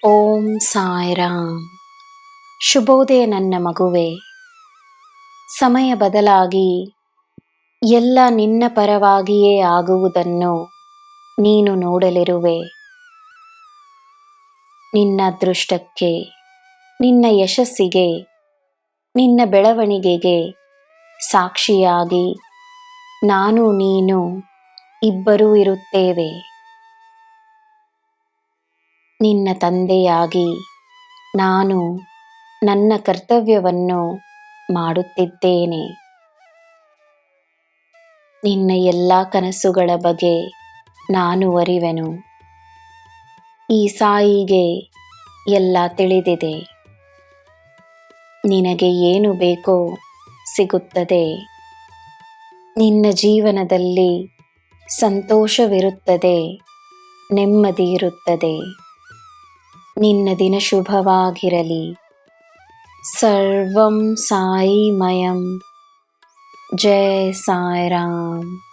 ಓಂ ಸಾಯಿರಾಮ್. ಶುಭೋದಯ ನನ್ನ ಮಗುವೆ. ಸಮಯ ಬದಲಾಗಿ ಎಲ್ಲ ನಿನ್ನ ಪರವಾಗಿಯೇ ಆಗುವುದನ್ನು ನೀನು ನೋಡಲಿರುವೆ. ನಿನ್ನ ಅದೃಷ್ಟಕ್ಕೆ, ನಿನ್ನ ಯಶಸ್ಸಿಗೆ, ನಿನ್ನ ಬೆಳವಣಿಗೆಗೆ ಸಾಕ್ಷಿಯಾಗಿ ನಾನು ನೀನು ಇಬ್ಬರೂ ಇರುತ್ತೇವೆ. ನಿನ್ನ ತಂದೆಯಾಗಿ ನಾನು ನನ್ನ ಕರ್ತವ್ಯವನ್ನು ಮಾಡುತ್ತಿದ್ದೇನೆ. ನಿನ್ನ ಎಲ್ಲ ಕನಸುಗಳ ಬಗ್ಗೆ ನಾನು ಅರಿವೆನು. ಈ ಸಾಯಿಗೆ ಎಲ್ಲ ತಿಳಿದಿದೆ. ನಿನಗೆ ಏನು ಬೇಕೋ ಸಿಗುತ್ತದೆ. ನಿನ್ನ ಜೀವನದಲ್ಲಿ ಸಂತೋಷವಿರುತ್ತದೆ, ನೆಮ್ಮದಿ ಇರುತ್ತದೆ. ನಿನ್ನ ದಿನ ಶುಭವಾಗಿರಲಿ. ಸರ್ವಂ ಸಾಯಿಮಯಂ. ಜೈ ಸಾಯಿರಾಮ್.